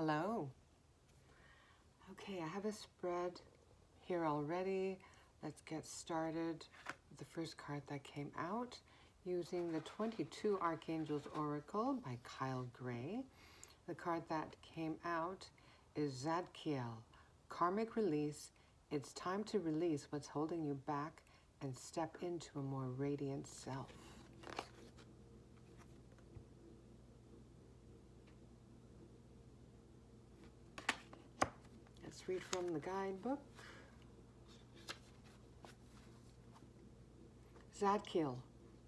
Hello. Okay, I have a spread here already. Let's get started with the first card that came out using the 22 Archangels Oracle by Kyle Gray. The card that came out is Zadkiel, Karmic Release. It's time to release what's holding you back and step into a more radiant self. Let's read from the guidebook. Zadkiel,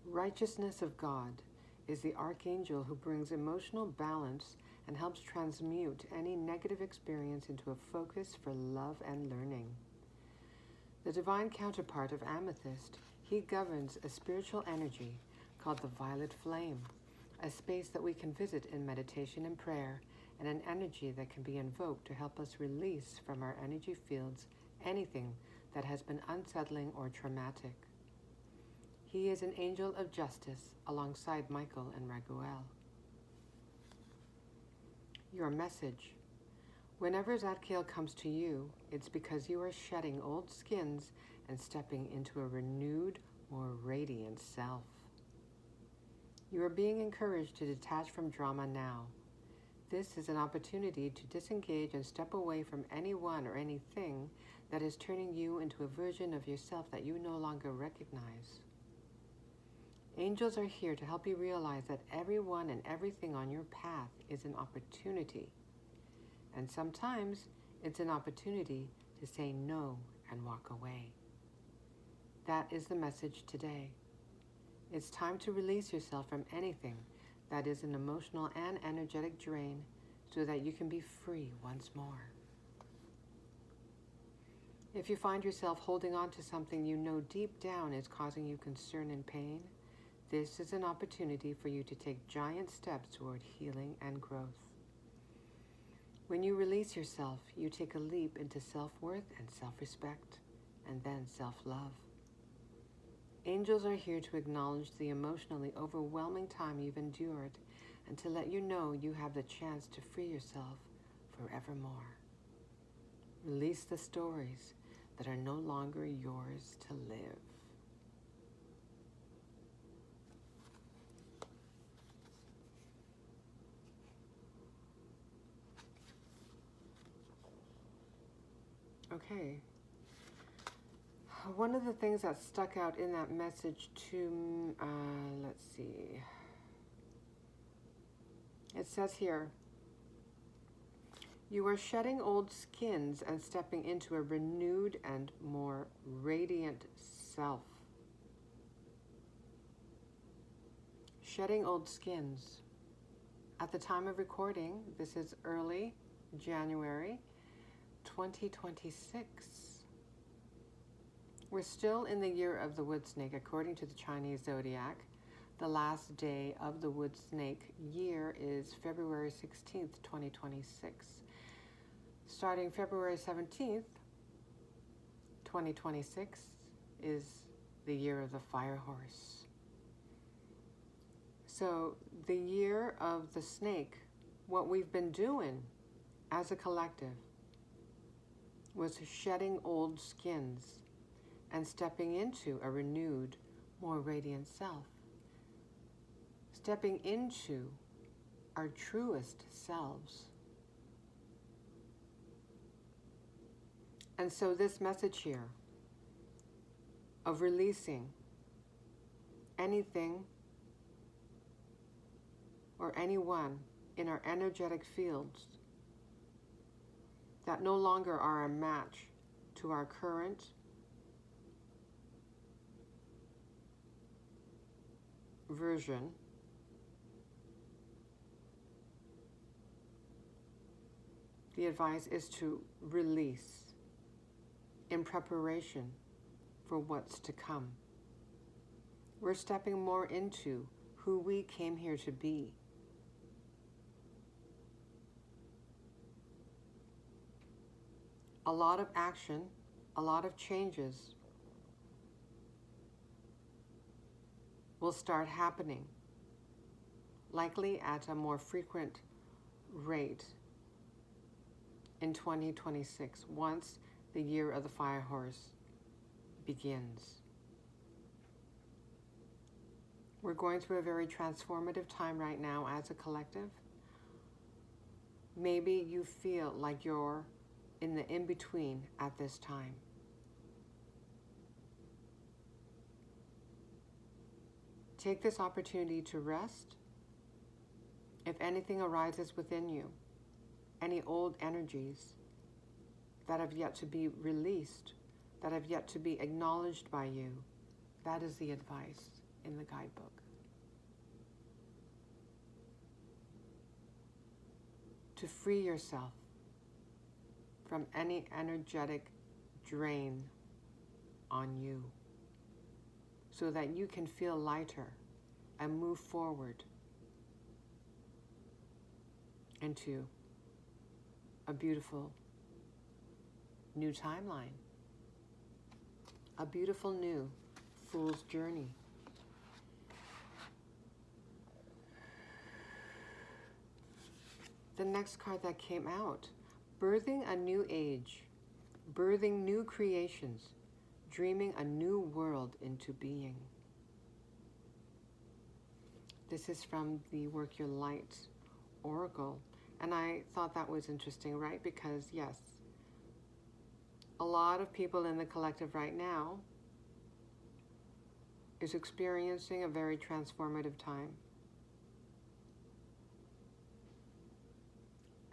righteousness of God, is the archangel who brings emotional balance and helps transmute any negative experience into a focus for love and learning. The divine counterpart of Amethyst, he governs a spiritual energy called the violet flame, a space that we can visit in meditation and prayer, and an energy that can be invoked to help us release from our energy fields anything that has been unsettling or traumatic. He is an angel of justice alongside Michael and Raguel. Your message. Whenever Zadkiel comes to you, it's because you are shedding old skins and stepping into a renewed, more radiant self. You are being encouraged to detach from drama now. This is an opportunity to disengage and step away from anyone or anything that is turning you into a version of yourself that you no longer recognize. Angels are here to help you realize that everyone and everything on your path is an opportunity. And sometimes it's an opportunity to say no and walk away. That is the message today. It's time to release yourself from anything that is an emotional and energetic drain so that you can be free once more. If you find yourself holding on to something you know deep down is causing you concern and pain, this is an opportunity for you to take giant steps toward healing and growth. When you release yourself, you take a leap into self-worth and self-respect, and then self-love. Angels are here to acknowledge the emotionally overwhelming time you've endured and to let you know you have the chance to free yourself forevermore. Release the stories that are no longer yours to live. Okay. One of the things that stuck out in that message to, let's see. It says here, you are shedding old skins and stepping into a renewed and more radiant self. Shedding old skins. At the time of recording, this is early January 2026. We're still in the year of the wood snake according to the Chinese zodiac. The last day of the wood snake year is February 16th, 2026. Starting February 17th, 2026 is the year of the fire horse. So the year of the snake, what we've been doing as a collective was shedding old skins and stepping into a renewed, more radiant self. Stepping into our truest selves. And so this message here of releasing anything or anyone in our energetic fields that no longer are a match to our current version, the advice is to release in preparation for what's to come. We're stepping more into who we came here to be. A lot of action, a lot of changes will start happening, likely at a more frequent rate in 2026 once the year of the fire horse begins. We're going through a very transformative time right now as a collective. Maybe you feel like you're in the in-between at this time. Take this opportunity to rest. If anything arises within you, any old energies that have yet to be released, that have yet to be acknowledged by you, that is the advice in the guidebook. To free yourself from any energetic drain on you so that you can feel lighter and move forward into a beautiful new timeline, a beautiful new fool's journey. The next card that came out, birthing a new age, birthing new creations, dreaming a new world into being. This is from the Work Your Light Oracle. And I thought that was interesting, right? Because yes, a lot of people in the collective right now is experiencing a very transformative time.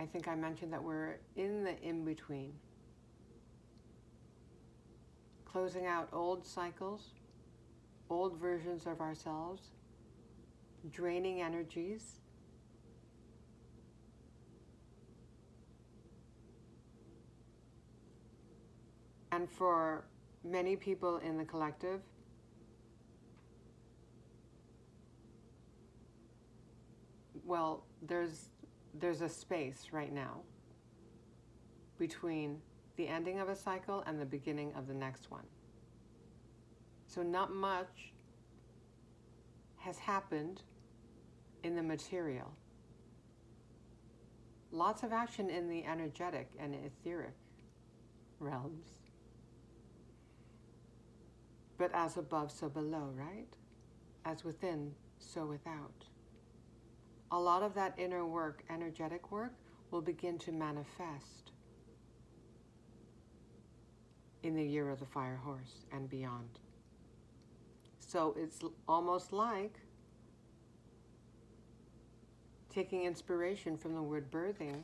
I think I mentioned that we're in the in-between. Closing out old cycles, old versions of ourselves, draining energies. And for many people in the collective, well, there's a space right now between the ending of a cycle and the beginning of the next one. So not much has happened in the material. Lots of action in the energetic and etheric realms. But as above, so below, right? As within, so without. A lot of that inner work, energetic work, will begin to manifest in the year of the fire horse and beyond. So it's almost like taking inspiration from the word birthing,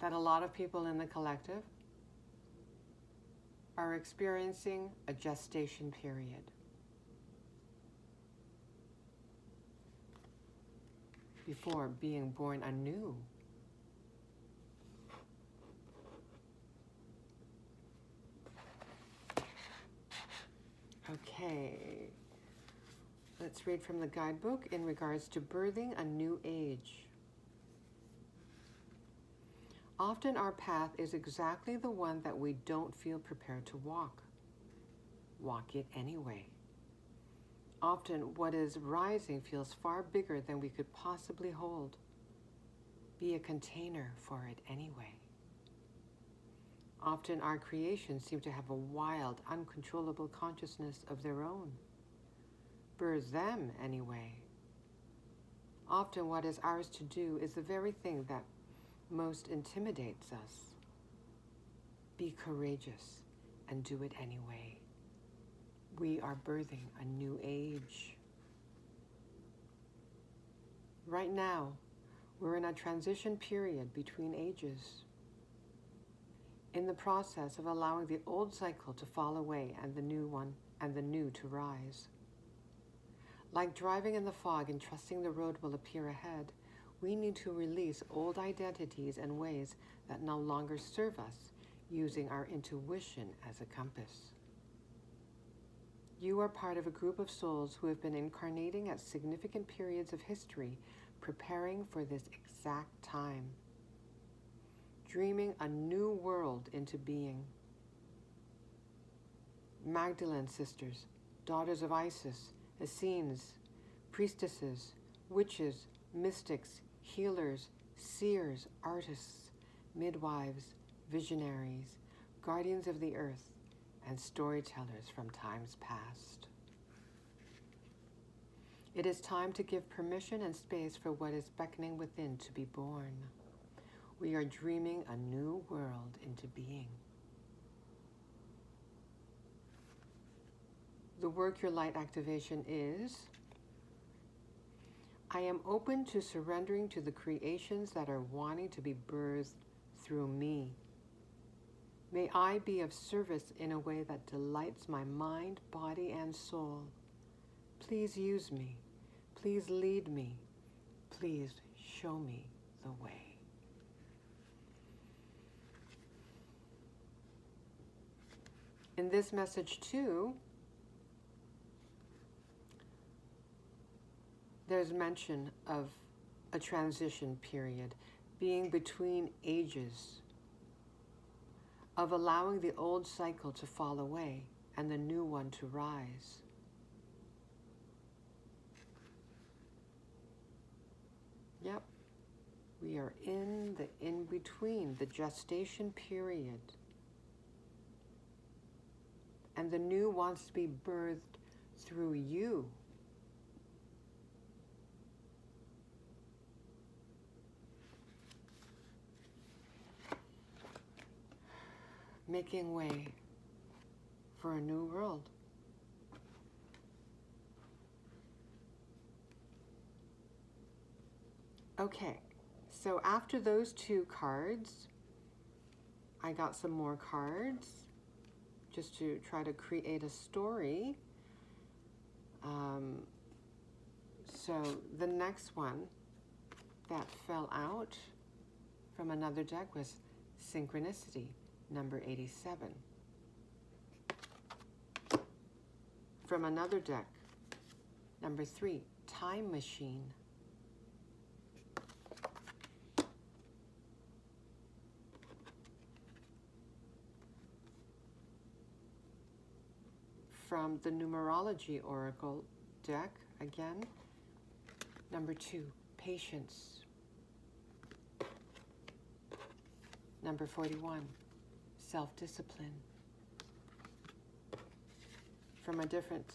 that a lot of people in the collective are experiencing a gestation period. Before being born anew. Okay, let's read from the guidebook in regards to birthing a new age. Often our path is exactly the one that we don't feel prepared to walk. Walk it anyway. Often what is rising feels far bigger than we could possibly hold. Be a container for it anyway. Often our creations seem to have a wild, uncontrollable consciousness of their own. Birth them anyway. Often what is ours to do is the very thing that most intimidates us. Be courageous and do it anyway. We are birthing a new age. Right now, we're in a transition period between ages. In the process of allowing the old cycle to fall away and the new one and the new to rise. Like driving in the fog and trusting the road will appear ahead, we need to release old identities and ways that no longer serve us, using our intuition as a compass. You are part of a group of souls who have been incarnating at significant periods of history, preparing for this exact time. Dreaming a new world into being. Magdalene sisters, daughters of Isis, Essenes, priestesses, witches, mystics, healers, seers, artists, midwives, visionaries, guardians of the earth, and storytellers from times past. It is time to give permission and space for what is beckoning within to be born. We are dreaming a new world into being. The Work Your Light activation is: I am open to surrendering to the creations that are wanting to be birthed through me. May I be of service in a way that delights my mind, body, and soul. Please use me. Please lead me. Please show me the way. In this message too, there's mention of a transition period, being between ages, of allowing the old cycle to fall away and the new one to rise. Yep, we are in the in-between, the gestation period. And the new wants to be birthed through you. Making way for a new world. Okay, so after those two cards, I got some more cards just to try to create a story. So the next one that fell out from another deck was Synchronicity, number 87. From another deck, number 3, Time Machine. From the Numerology Oracle deck, again, number 2, Patience. Number 41, Self-Discipline. From a different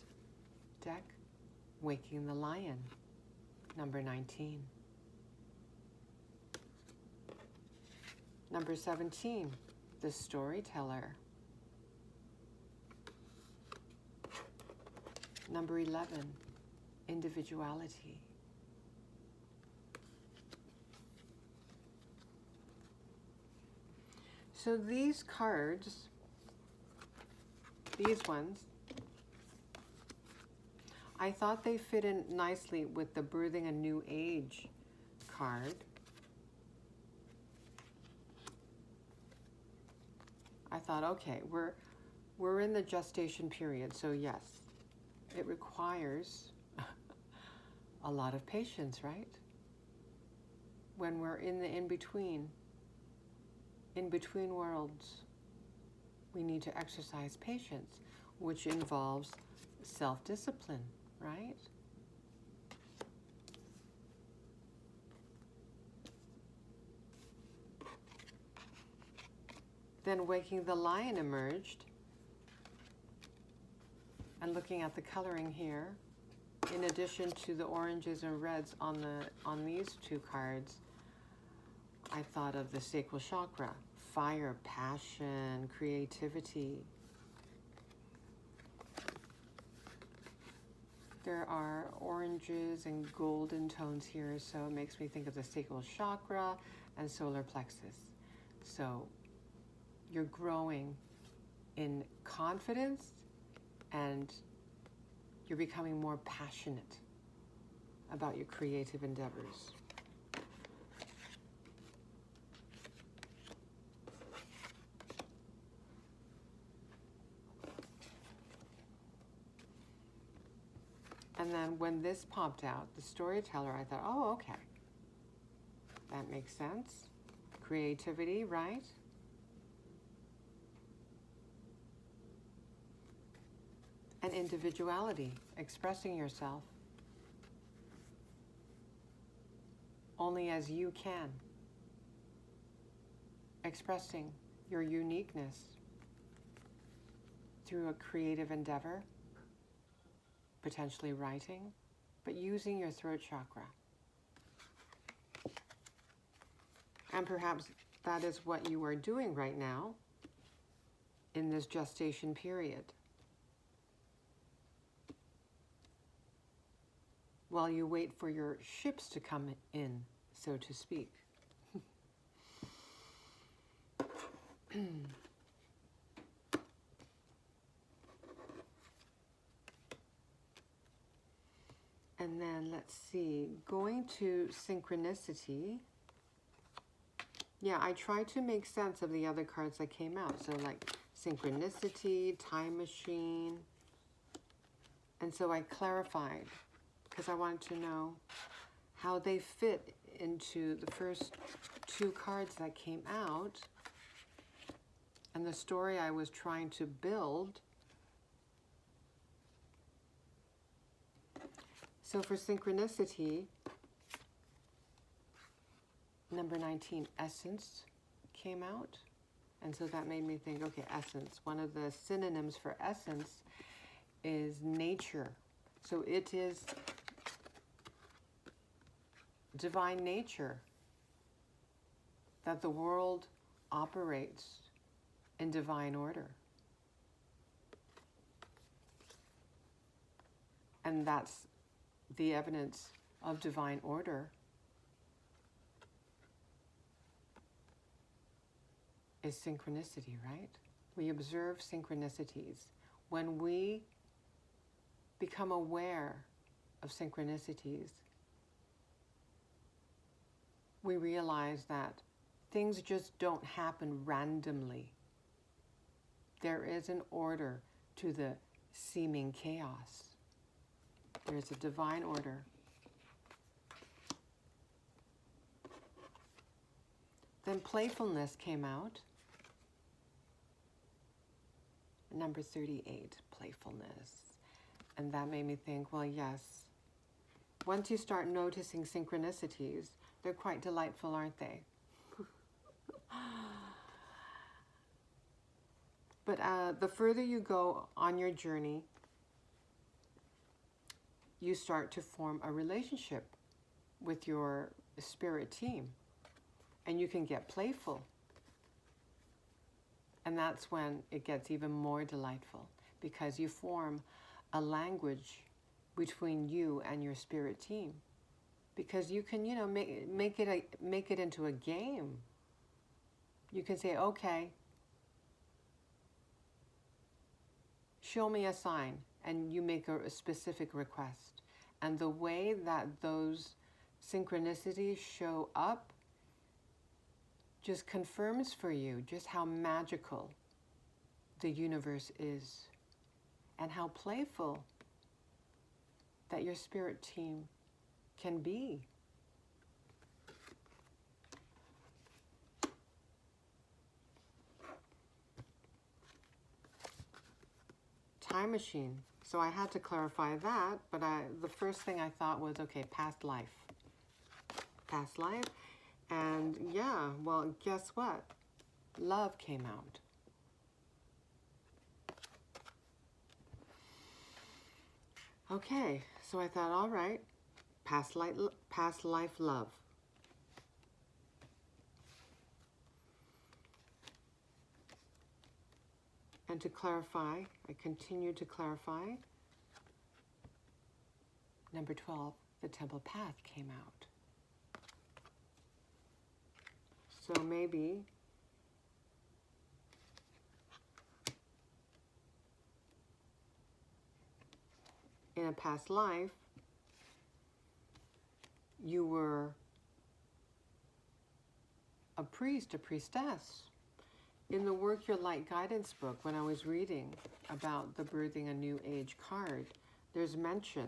deck, Waking the Lion, number 19. Number 17, The Storyteller. Number 11, Individuality. So these cards, these ones, I thought they fit in nicely with the Birthing a New Age card. I thought, okay, we're in the gestation period, so yes, it requires a lot of patience, right? When we're in the in-between worlds, we need to exercise patience, which involves self-discipline, right? Then Waking the Lion emerged, and looking at the coloring here, in addition to the oranges and reds on these two cards, I thought of the sacral chakra, fire, passion, creativity. There are oranges and golden tones here, so it makes me think of the sacral chakra and solar plexus. So you're growing in confidence and you're becoming more passionate about your creative endeavors. And then when this popped out, the storyteller, I thought, oh, okay. That makes sense. Creativity, right? And individuality, expressing yourself only as you can. expressing your uniqueness through a creative endeavor, potentially writing, but using your throat chakra. And perhaps that is what you are doing right now in this gestation period, while you wait for your ships to come in, so to speak. And then let's see, going to synchronicity. Yeah, I tried to make sense of the other cards that came out. So like synchronicity, time machine. And so I clarified because I wanted to know how they fit into the first two cards that came out and the story I was trying to build. So for synchronicity, number 19, essence, came out. And so that made me think, okay, essence. One of the synonyms for essence is nature. So it is divine nature, that the world operates in divine order. And that's the evidence of divine order is synchronicity, right? We observe synchronicities. When we become aware of synchronicities, we realize that things just don't happen randomly. There is an order to the seeming chaos. There's a divine order. Then playfulness came out. Number 38, playfulness. And that made me think, well, yes, once you start noticing synchronicities, they're quite delightful, aren't they? But the further you go on your journey, you start to form a relationship with your spirit team. And you can get playful. And that's when it gets even more delightful, because you form a language between you and your spirit team. Because you can, make it into a game. You can say, okay, show me a sign, and you make a specific request. And the way that those synchronicities show up just confirms for you just how magical the universe is and how playful that your spirit team can be. Time machine. So I had to clarify that, but the first thing I thought was, okay, past life. Past life. And yeah, well, guess what? Love came out. Okay, so I thought, all right, past life love. And to clarify, I continue to clarify. Number 12, the temple path came out. So maybe in a past life, you were a priest, a priestess. In the Work Your Light guidance book, when I was reading about the Birthing a New Age card, there's mention,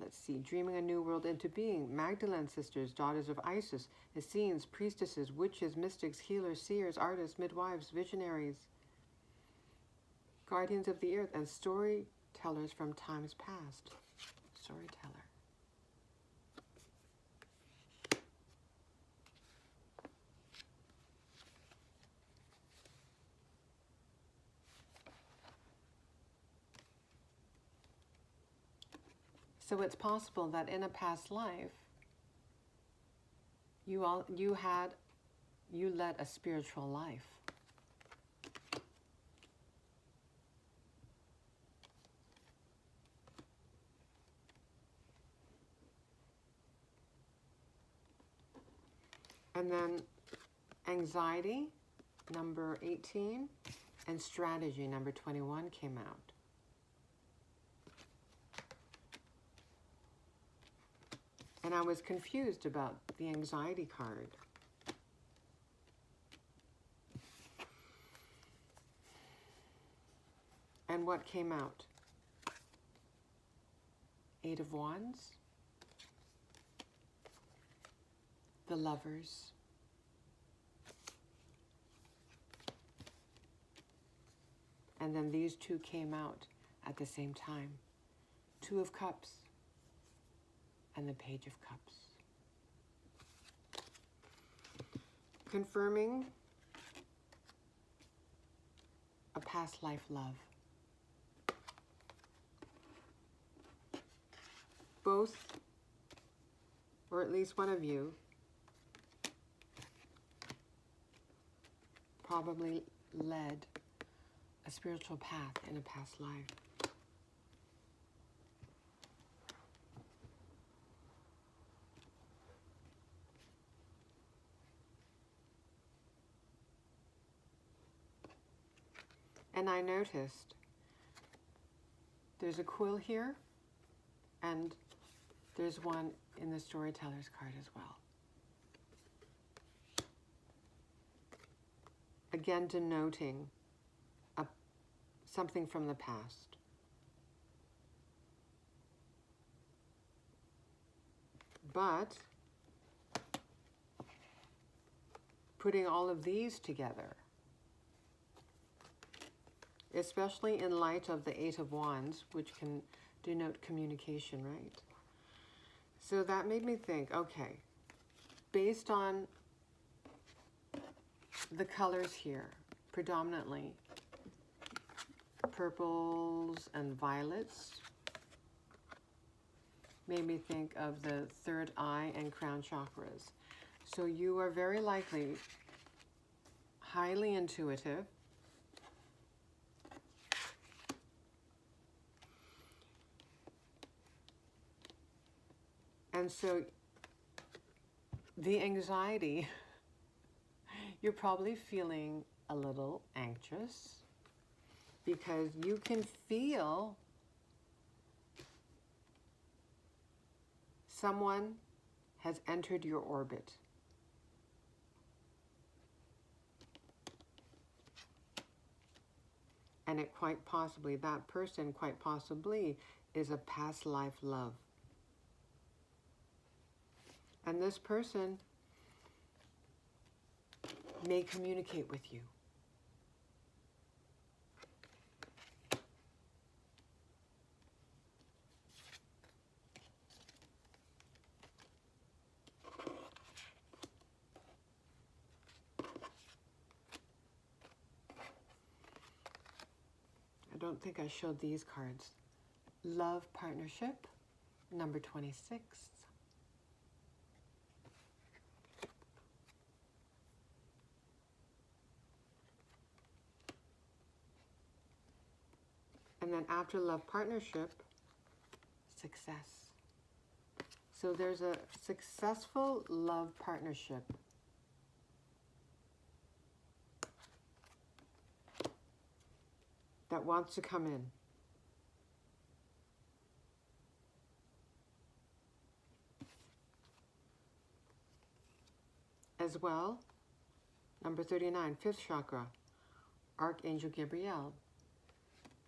let's see, dreaming a new world into being, Magdalene sisters, daughters of Isis, Essenes, priestesses, witches, mystics, healers, seers, artists, midwives, visionaries, guardians of the earth, and storytellers from times past. Storyteller. So it's possible that in a past life, you led a spiritual life. And then anxiety, number 18, and strategy, number 21, came out. And I was confused about the anxiety card. And what came out? Eight of Wands, the Lovers, and then these two came out at the same time. Two of Cups and the Page of Cups. Confirming a past life love. Both, or at least one of you, probably led a spiritual path in a past life. And I noticed there's a quill here, and there's one in the Storyteller's card as well. Again, denoting something from the past. But putting all of these together, especially in light of the Eight of Wands, which can denote communication, right? So that made me think, okay, based on the colors here, predominantly purples and violets, made me think of the third eye and crown chakras. So you are very likely highly intuitive, and so the anxiety, you're probably feeling a little anxious because you can feel someone has entered your orbit. And it quite possibly, that person quite possibly is a past life love. And this person may communicate with you. I don't think I showed these cards. Love partnership, number 26. And then after love partnership, success. So there's a successful love partnership. That wants to come in. As well, number 39, fifth chakra, Archangel Gabriel,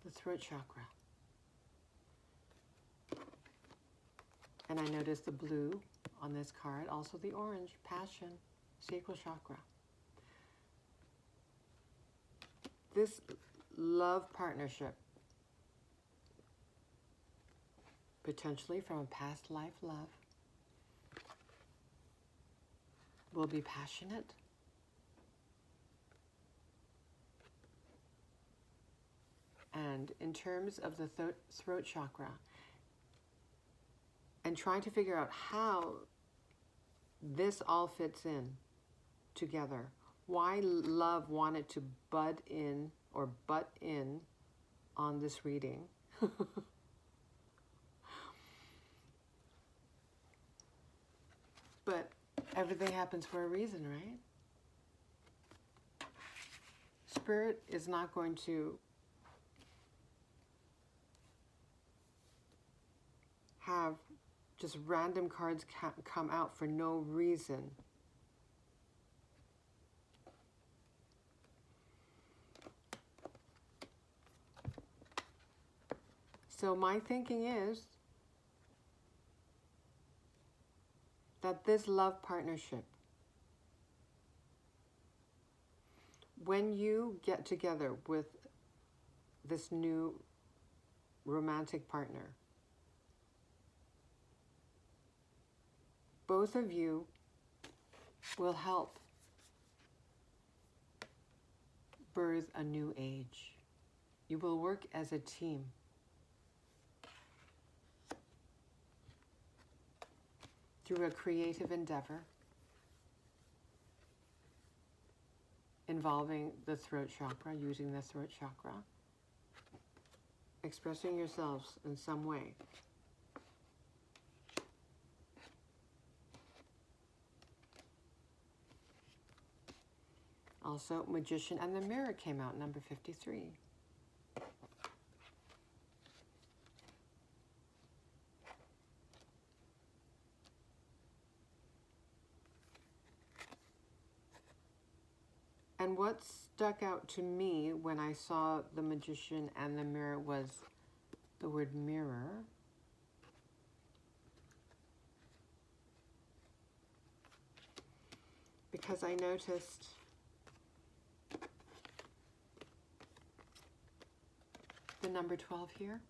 the throat chakra. And I noticed the blue on this card, also the orange, passion, sacral chakra. This love partnership, potentially from a past life love, will be passionate, and in terms of the throat chakra, and trying to figure out how this all fits in together. Why love wanted to butt in on this reading. But everything happens for a reason, right? Spirit is not going to have just random cards come out for no reason. So my thinking is that this love partnership, when you get together with this new romantic partner, both of you will help birth a new age. You will work as a team. Through a creative endeavor involving the throat chakra, using the throat chakra, expressing yourselves in some way. Also, Magician and the Mirror came out, number 53. And what stuck out to me when I saw the Magician and the Mirror was the word mirror. Because I noticed the number 12 here.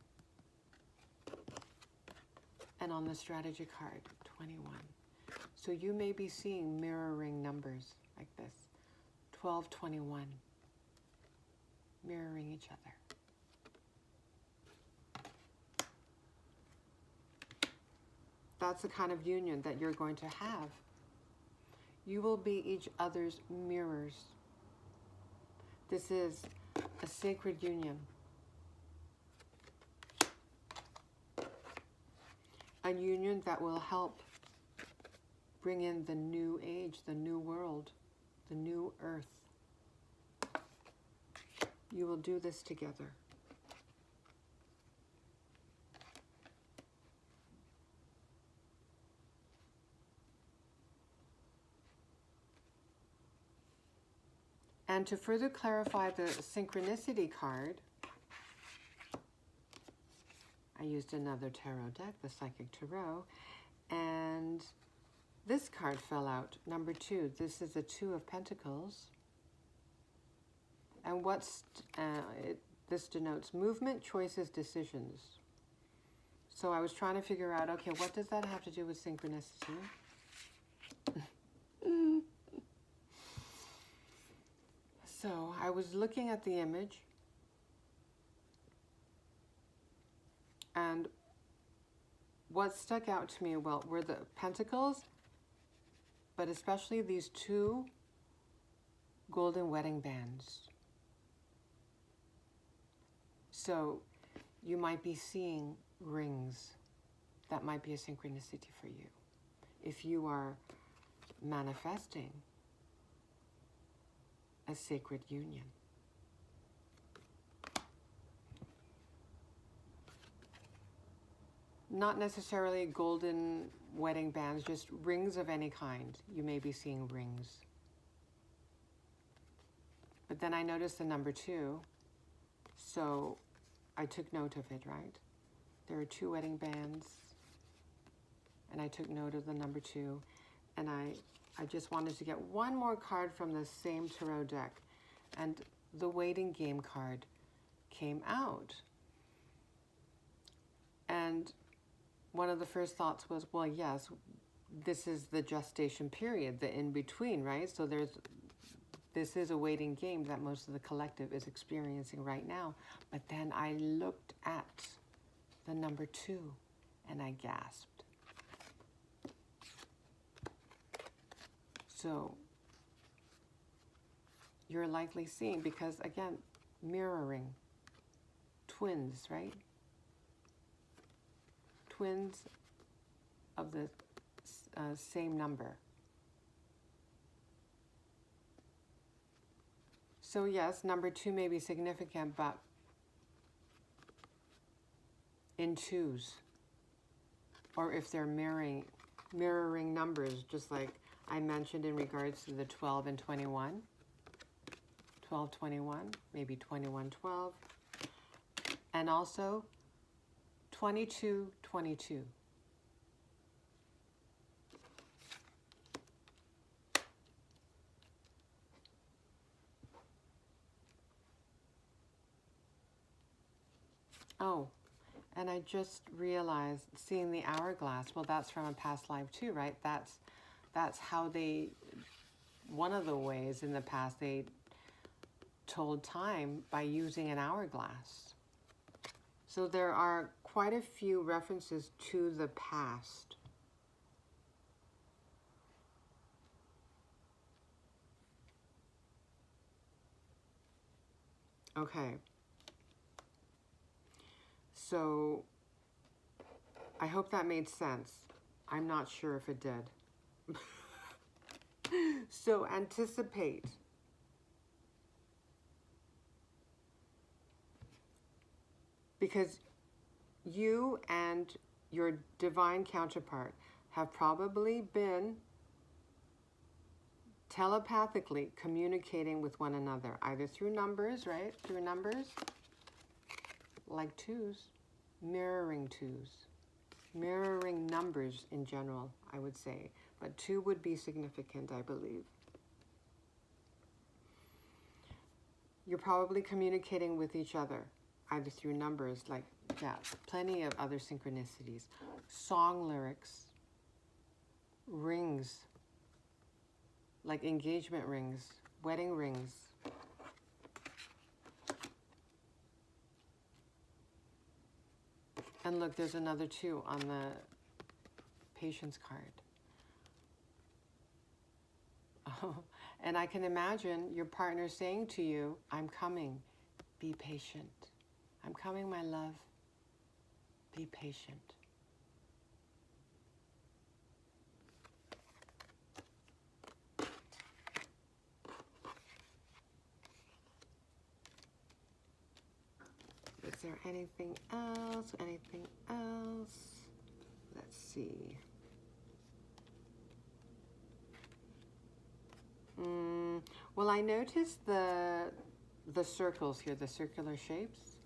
And on the strategy card, 21. So you may be seeing mirroring numbers like this. 12, 21. Mirroring each other. That's the kind of union that you're going to have. You will be each other's mirrors. This is a sacred union. A union that will help bring in the new age, the new world, the new earth. You will do this together. And to further clarify the synchronicity card, I used another tarot deck, the Psychic Tarot, and this card fell out, number 2. This is the 2 of Pentacles. And this denotes movement, choices, decisions. So I was trying to figure out, okay, what does that have to do with synchronicity? So I was looking at the image, and what stuck out to me, well, were the pentacles, but especially these 2 golden wedding bands. So you might be seeing rings. That might be a synchronicity for you. If you are manifesting a sacred union. Not necessarily golden wedding bands, just rings of any kind. You may be seeing rings. But then I noticed the number 2, so I took note of it, right? There are 2 wedding bands, and I took note of the number 2, and I just wanted to get one more card from the same tarot deck, and the waiting game card came out. And one of the first thoughts was, well, yes, this is the gestation period, the in-between, right? So this is a waiting game that most of the collective is experiencing right now. But then I looked at the number 2 and I gasped. So you're likely seeing, because again, mirroring, twins, right? Twins of the same number. So yes, number 2 may be significant, but in twos, or if they're mirroring numbers, just like I mentioned in regards to the 12 and 21, 12, 21, maybe 21, 12, and also 22, 22. Oh, and I just realized, seeing the hourglass, well, that's from a past life too, right? That's how they, one of the ways in the past they told time, by using an hourglass. So there are quite a few references to the past. Okay. So I hope that made sense. I'm not sure if it did. So anticipate. Because you and your divine counterpart have probably been telepathically communicating with one another, either through numbers, right? Through numbers, like twos, mirroring twos, mirroring numbers in general, I would say. But 2 would be significant, I believe. You're probably communicating with each other, either through numbers, like, yeah, plenty of other synchronicities. Song lyrics, rings, like engagement rings, wedding rings. And look, there's another 2 on the patience card. Oh, and I can imagine your partner saying to you, I'm coming, be patient. I'm coming, my love, be patient. Is there anything else? Anything else? Let's see. Well, I noticed the circles here, the circular shapes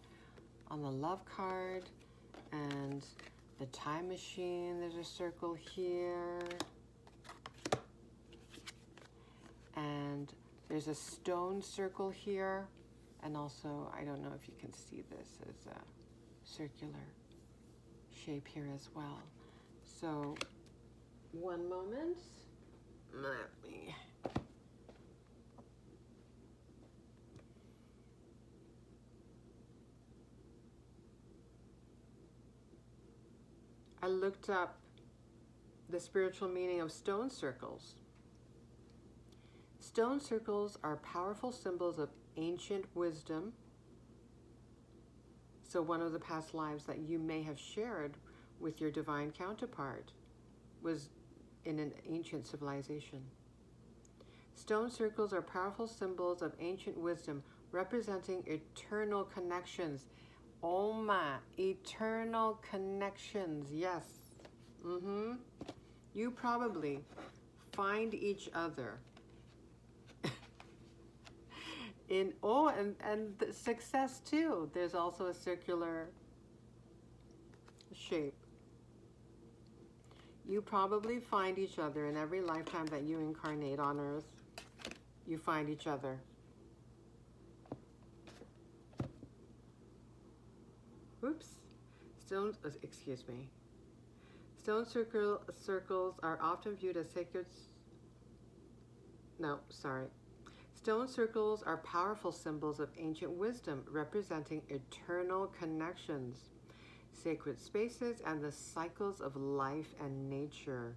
on the love card, and the time machine. There's a circle here, and there's a stone circle here, and also, I don't know if you can see this as a circular shape here as well. So, one moment. Let me... I looked up the spiritual meaning of stone circles. Stone circles are powerful symbols of ancient wisdom. So one of the past lives that you may have shared with your divine counterpart was in an ancient civilization. Stone circles are powerful symbols of ancient wisdom, representing eternal connections. Oh my, eternal connections, yes. You probably find each other in, and the success too. There's also a circular shape. You probably find each other in every lifetime that you incarnate on Earth. You find each other. Oops. Excuse me. Stone circles are often viewed as sacred... No, sorry. Stone circles are powerful symbols of ancient wisdom, representing eternal connections, sacred spaces, and the cycles of life and nature.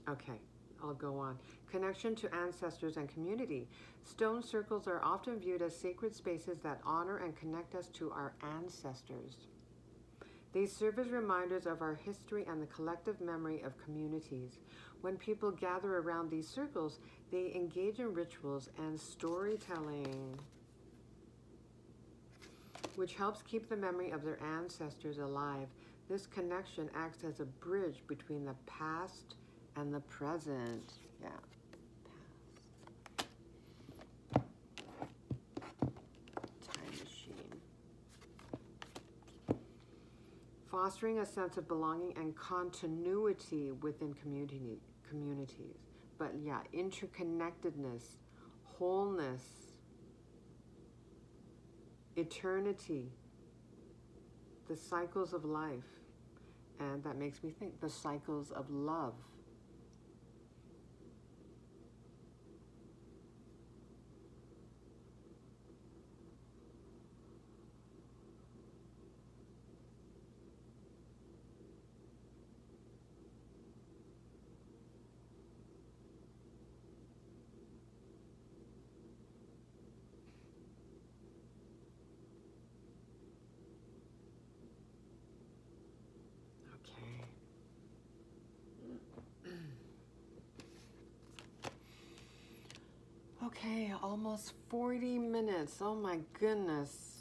Okay, I'll go on. Connection to ancestors and community. Stone circles are often viewed as sacred spaces that honor and connect us to our ancestors. These serve as reminders of our history and the collective memory of communities. When people gather around these circles, they engage in rituals and storytelling, which helps keep the memory of their ancestors alive. This connection acts as a bridge between the past and the present. Yeah. Time machine. Fostering a sense of belonging and continuity within communities. But yeah, interconnectedness, wholeness, eternity, the cycles of life. And that makes me think the cycles of love. Okay. Okay, almost 40 minutes. Oh my goodness.